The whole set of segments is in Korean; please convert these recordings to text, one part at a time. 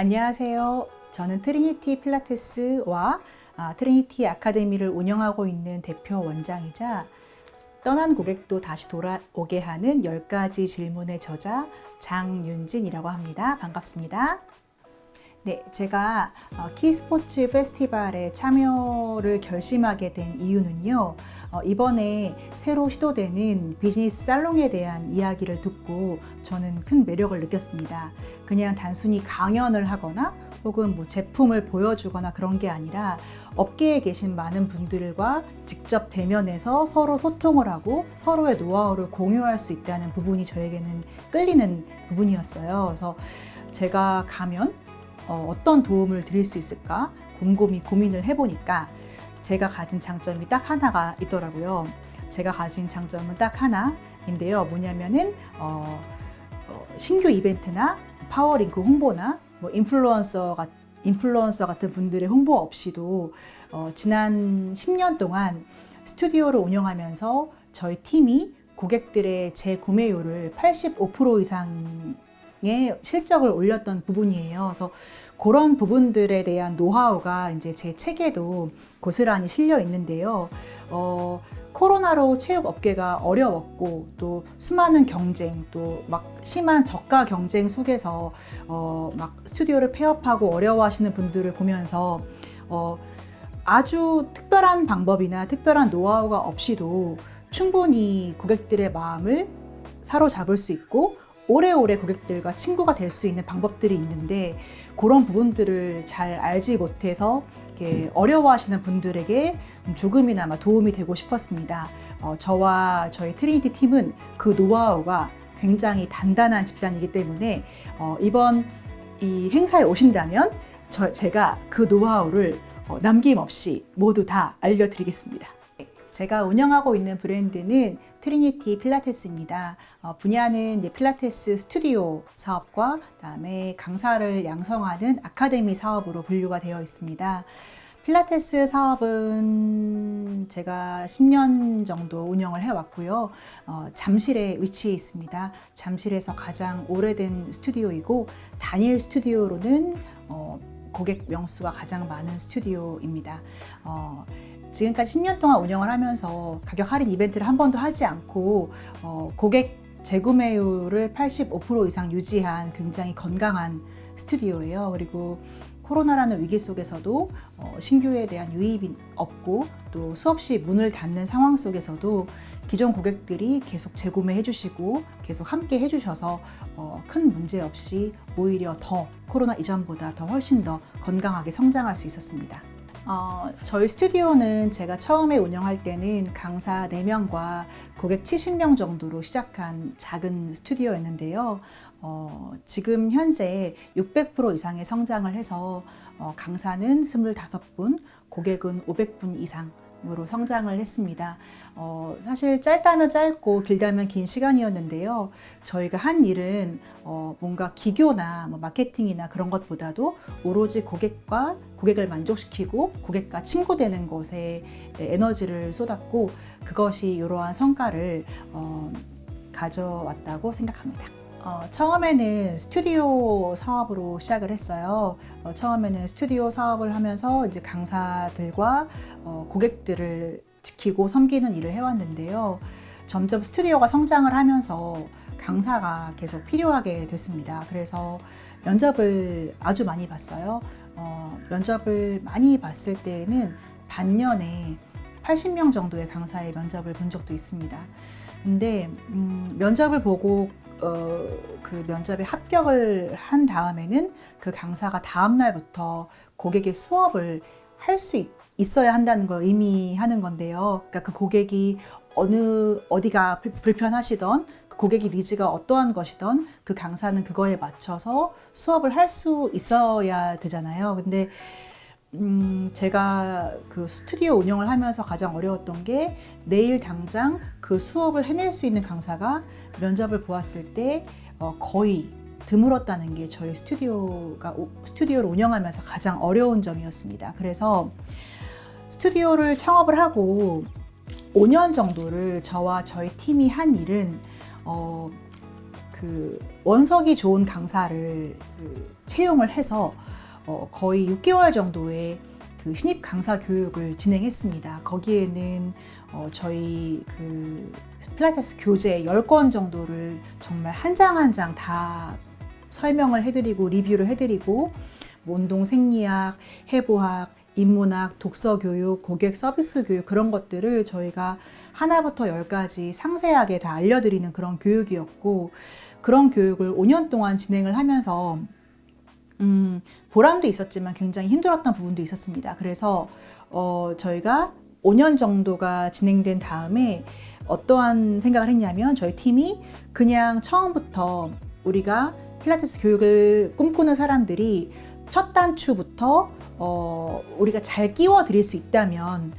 안녕하세요. 저는 트리니티 필라테스와 트리니티 아카데미를 운영하고 있는 대표 원장이자 떠난 고객도 다시 돌아오게 하는 10가지 질문의 저자 장윤진이라고 합니다. 반갑습니다. 네, 제가 키스포츠 페스티벌에 참여를 결심하게 된 이유는요. 이번에 새로 시도되는 비즈니스 살롱에 대한 이야기를 듣고 저는 큰 매력을 느꼈습니다. 그냥 단순히 강연을 하거나 혹은 제품을 보여주거나 그런 게 아니라 업계에 계신 많은 분들과 직접 대면해서 서로 소통을 하고 서로의 노하우를 공유할 수 있다는 부분이 저에게는 끌리는 부분이었어요. 그래서 제가 가면 어떤 도움을 드릴 수 있을까 곰곰이 고민을 해보니까 제가 가진 장점이 딱 하나가 있더라고요. 제가 가진 장점은 딱 하나인데요. 뭐냐면은 신규 이벤트나 파워링크 홍보나 인플루언서 같은 분들의 홍보 없이도 지난 10년 동안 스튜디오를 운영하면서 저희 팀이 고객들의 재구매율을 85% 이상의 실적을 올렸던 부분이에요. 그래서 그런 부분들에 대한 노하우가 이제 제 책에도 고스란히 실려 있는데요. 코로나로 체육 업계가 어려웠고 또 수많은 경쟁 또 막 심한 저가 경쟁 속에서 막 스튜디오를 폐업하고 어려워하시는 분들을 보면서 아주 특별한 방법이나 특별한 노하우가 없이도 충분히 고객들의 마음을 사로잡을 수 있고 오래오래 고객들과 친구가 될 수 있는 방법들이 있는데 그런 부분들을 잘 알지 못해서 이렇게 어려워하시는 분들에게 조금이나마 도움이 되고 싶었습니다. 저와 저희 트리니티 팀은 그 노하우가 굉장히 단단한 집단이기 때문에 이번 이 행사에 오신다면 제가 그 노하우를 남김없이 모두 다 알려드리겠습니다. 제가 운영하고 있는 브랜드는 트리니티 필라테스입니다. 분야는 이제 필라테스 스튜디오 사업과 그다음에 강사를 양성하는 아카데미 사업으로 분류가 되어 있습니다. 필라테스 사업은 제가 10년 정도 운영을 해왔고요. 잠실에 위치해 있습니다. 잠실에서 가장 오래된 스튜디오이고 단일 스튜디오로는 고객 명수가 가장 많은 스튜디오입니다. 지금까지 10년 동안 운영을 하면서 가격 할인 이벤트를 한 번도 하지 않고 고객 재구매율을 85% 이상 유지한 굉장히 건강한 스튜디오예요. 그리고 코로나라는 위기 속에서도 신규에 대한 유입이 없고 또 수없이 문을 닫는 상황 속에서도 기존 고객들이 계속 재구매해 주시고 계속 함께 해 주셔서 큰 문제 없이 오히려 더 코로나 이전보다 더 훨씬 더 건강하게 성장할 수 있었습니다. 저희 스튜디오는 제가 처음에 운영할 때는 강사 4명과 고객 70명 정도로 시작한 작은 스튜디오였는데요. 지금 현재 600% 이상의 성장을 해서 강사는 25분, 고객은 500분 이상으로 성장을 했습니다. 사실 짧다면 짧고 길다면 긴 시간이었는데요. 저희가 한 일은 뭔가 기교나 마케팅이나 그런 것보다도 오로지 고객을 만족시키고 고객과 친구 되는 것에 에너지를 쏟았고 그것이 이러한 성과를 가져왔다고 생각합니다. 처음에는 스튜디오 사업으로 시작을 했어요. 처음에는 스튜디오 사업을 하면서 이제 강사들과 고객들을 지키고 섬기는 일을 해왔는데요. 점점 스튜디오가 성장을 하면서 강사가 계속 필요하게 됐습니다. 그래서 면접을 아주 많이 봤어요. 면접을 많이 봤을 때는 반년에 80명 정도의 강사의 면접을 본 적도 있습니다. 근데 면접을 보고 그 면접에 합격을 한 다음에는 그 강사가 다음 날부터 고객의 수업을 할 수 있어야 한다는 걸 의미하는 건데요. 그러니까 그 고객이 어디가 불편하시던 그 고객의 니즈가 어떠한 것이던 그 강사는 그거에 맞춰서 수업을 할 수 있어야 되잖아요. 근데 제가 그 스튜디오 운영을 하면서 가장 어려웠던 게 내일 당장 그 수업을 해낼 수 있는 강사가 면접을 보았을 때 거의 드물었다는 게 저희 스튜디오를 운영하면서 가장 어려운 점이었습니다. 그래서 스튜디오를 창업을 하고 5년 정도를 저와 저희 팀이 한 일은 그 원석이 좋은 강사를 채용을 해서 거의 6개월 정도의 그 신입 강사 교육을 진행했습니다. 거기에는 저희 그 필라테스 교재 10권 정도를 정말 한 장 한 장 다 설명을 해드리고 리뷰를 해드리고 뭐 운동 생리학, 해부학, 인문학, 독서 교육, 고객 서비스 교육 그런 것들을 저희가 하나부터 10까지 상세하게 다 알려드리는 그런 교육이었고, 그런 교육을 5년 동안 진행을 하면서 보람도 있었지만 굉장히 힘들었던 부분도 있었습니다. 그래서 저희가 5년 정도가 진행된 다음에 어떠한 생각을 했냐면, 저희 팀이 그냥 처음부터 우리가 필라테스 교육을 꿈꾸는 사람들이 첫 단추부터 우리가 잘 끼워 드릴 수 있다면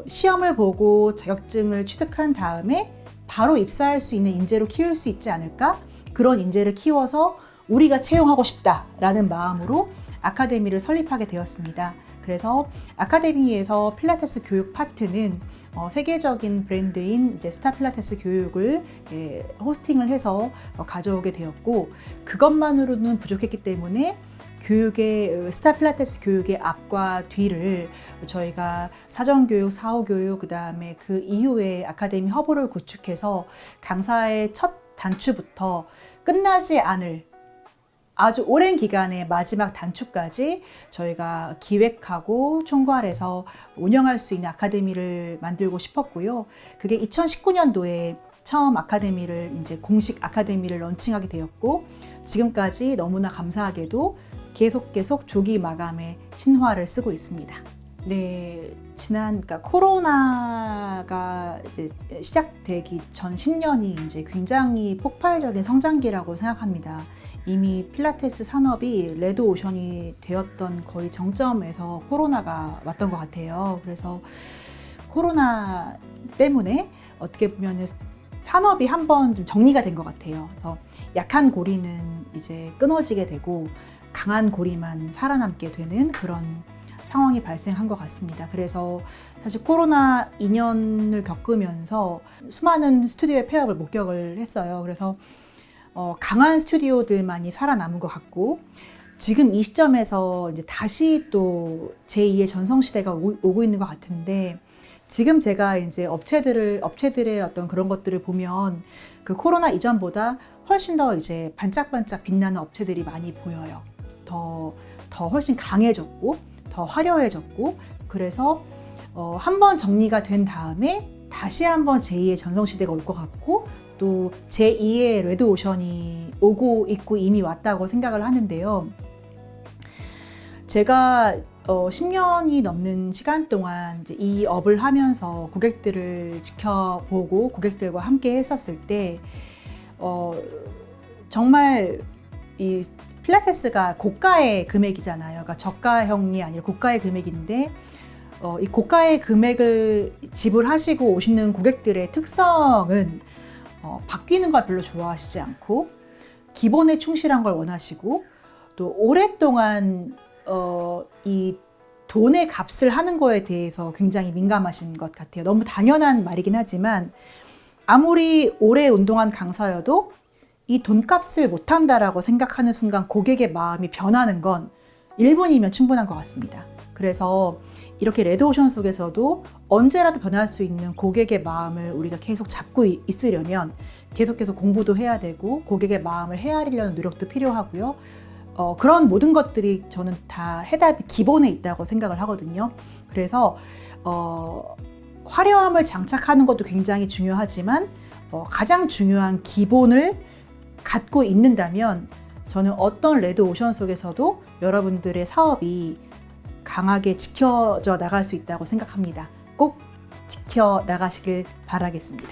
시험을 보고 자격증을 취득한 다음에 바로 입사할 수 있는 인재로 키울 수 있지 않을까? 그런 인재를 키워서 우리가 채용하고 싶다라는 마음으로 아카데미를 설립하게 되었습니다. 그래서 아카데미에서 필라테스 교육 파트는 세계적인 브랜드인 이제 스타 필라테스 교육을 호스팅을 해서 가져오게 되었고, 그것만으로는 부족했기 때문에 교육의 스타 필라테스 교육의 앞과 뒤를 저희가 사전교육, 사후교육, 그 다음에 그 이후에 아카데미 허브를 구축해서 강사의 첫 단추부터 끝나지 않을 아주 오랜 기간의 마지막 단추까지 저희가 기획하고 총괄해서 운영할 수 있는 아카데미를 만들고 싶었고요. 그게 2019년도에 처음 아카데미를 이제 공식 아카데미를 런칭하게 되었고, 지금까지 너무나 감사하게도 계속 조기 마감의 신화를 쓰고 있습니다. 네, 그러니까 코로나가 이제 시작되기 전 10년이 이제 굉장히 폭발적인 성장기라고 생각합니다. 이미 필라테스 산업이 레드 오션이 되었던 거의 정점에서 코로나가 왔던 것 같아요. 그래서 코로나 때문에 어떻게 보면 산업이 한번 좀 정리가 된 것 같아요. 그래서 약한 고리는 이제 끊어지게 되고 강한 고리만 살아남게 되는 그런 상황이 발생한 것 같습니다. 그래서 사실 코로나 2년을 겪으면서 수많은 스튜디오의 폐업을 목격을 했어요. 그래서 강한 스튜디오들만이 살아남은 것 같고, 지금 이 시점에서 이제 다시 또 제2의 전성시대가 오고 있는 것 같은데, 지금 제가 이제 업체들의 어떤 그런 것들을 보면 그 코로나 이전보다 훨씬 더 이제 반짝반짝 빛나는 업체들이 많이 보여요. 더 훨씬 강해졌고, 더 화려해졌고, 그래서 한번 정리가 된 다음에 다시 한번 제2의 전성시대가 올 것 같고, 또 제2의 레드오션이 오고 있고 이미 왔다고 생각을 하는데요. 제가 10년이 넘는 시간 동안 이제 이 업을 하면서 고객들을 지켜보고 고객들과 함께 했었을 때 정말 이 필라테스가 고가의 금액이잖아요. 그러니까 저가형이 아니라 고가의 금액인데 이 고가의 금액을 지불하시고 오시는 고객들의 특성은 바뀌는 걸 별로 좋아하시지 않고 기본에 충실한 걸 원하시고, 또 오랫동안 이 돈의 값을 하는 거에 대해서 굉장히 민감하신 것 같아요. 너무 당연한 말이긴 하지만 아무리 오래 운동한 강사여도 이 돈값을 못한다라고 생각하는 순간 고객의 마음이 변하는 건 1분이면 충분한 것 같습니다. 그래서 이렇게 레드오션 속에서도 언제라도 변할 수 있는 고객의 마음을 우리가 계속 잡고 있으려면 계속 공부도 해야 되고 고객의 마음을 헤아리려는 노력도 필요하고요. 그런 모든 것들이 저는 다 해답이 기본에 있다고 생각을 하거든요. 그래서 화려함을 장착하는 것도 굉장히 중요하지만 가장 중요한 기본을 갖고 있는다면 저는 어떤 레드오션 속에서도 여러분들의 사업이 강하게 지켜져 나갈 수 있다고 생각합니다. 꼭 지켜나가시길 바라겠습니다.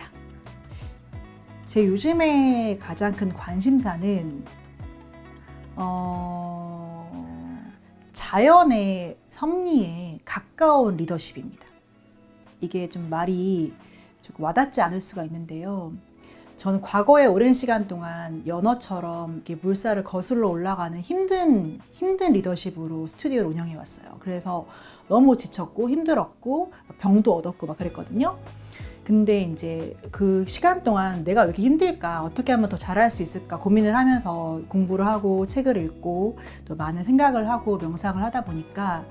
제 요즘에 가장 큰 관심사는 자연의 섭리에 가까운 리더십입니다. 이게 좀 말이 조금 와닿지 않을 수가 있는데요. 저는 과거에 오랜 시간 동안 연어처럼 이렇게 물살을 거슬러 올라가는 힘든 리더십으로 스튜디오를 운영해 왔어요. 그래서 너무 지쳤고 힘들었고 병도 얻었고 막 그랬거든요. 근데 이제 그 시간 동안 내가 왜 이렇게 힘들까? 어떻게 하면 더 잘할 수 있을까? 고민을 하면서 공부를 하고 책을 읽고 또 많은 생각을 하고 명상을 하다 보니까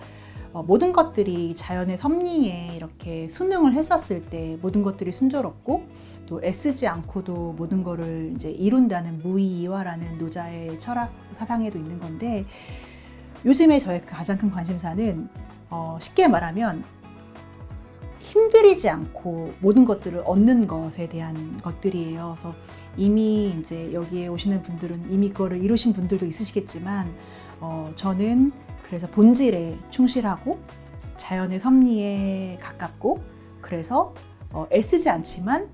모든 것들이 자연의 섭리에 이렇게 순응을 했었을 때 모든 것들이 순조롭고 또 애쓰지 않고도 모든 것을 이제 이룬다는 무의이화라는 노자의 철학 사상에도 있는 건데, 요즘에 저의 가장 큰 관심사는 쉽게 말하면 힘들이지 않고 모든 것들을 얻는 것에 대한 것들이에요. 그래서 이미 이제 여기에 오시는 분들은 이미 그거를 이루신 분들도 있으시겠지만, 저는 그래서 본질에 충실하고 자연의 섭리에 가깝고, 그래서 애쓰지 않지만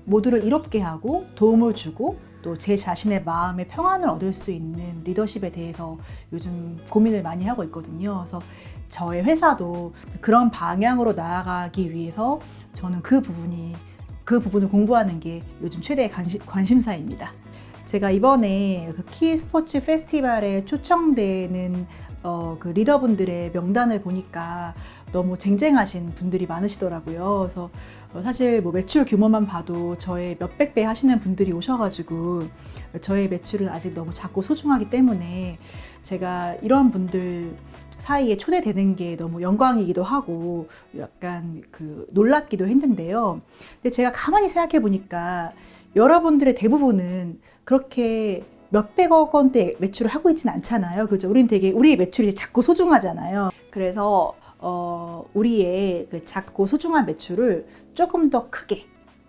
모두를 이롭게 하고 도움을 주고 또 제 자신의 마음의 평안을 얻을 수 있는 리더십에 대해서 요즘 고민을 많이 하고 있거든요. 그래서 저의 회사도 그런 방향으로 나아가기 위해서 저는 그 부분을 공부하는 게 요즘 최대의 관심사입니다. 제가 이번에 그 키 스포츠 페스티벌에 초청되는 그 리더분들의 명단을 보니까 너무 쟁쟁하신 분들이 많으시더라고요. 그래서 사실 뭐 매출 규모만 봐도 저의 몇백 배 하시는 분들이 오셔가지고 저의 매출은 아직 너무 작고 소중하기 때문에 제가 이런 분들 사이에 초대되는 게 너무 영광이기도 하고 약간 놀랍기도 했는데요. 근데 제가 가만히 생각해 보니까 여러분들의 대부분은 그렇게 몇백억 원대 매출을 하고 있지는 않잖아요. 그죠? 우리의 매출이 작고 소중하잖아요. 그래서 우리의 그 작고 소중한 매출을 조금 더 크게,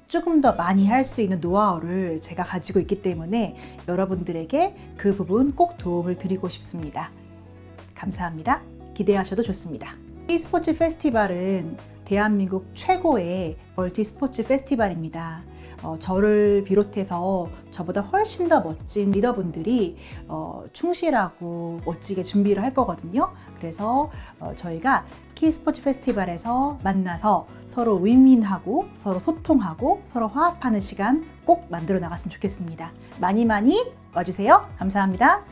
조금 더 많이 할 수 있는 노하우를 제가 가지고 있기 때문에 여러분들에게 그 부분 꼭 도움을 드리고 싶습니다. 감사합니다. 기대하셔도 좋습니다. e스포츠 페스티벌은 대한민국 최고의 멀티 스포츠 페스티벌입니다. 저를 비롯해서 저보다 훨씬 더 멋진 리더분들이 충실하고 멋지게 준비를 할 거거든요. 그래서 저희가 키 스포츠 페스티벌에서 만나서 서로 윈윈하고 서로 소통하고 서로 화합하는 시간 꼭 만들어 나갔으면 좋겠습니다. 많이 많이 와주세요. 감사합니다.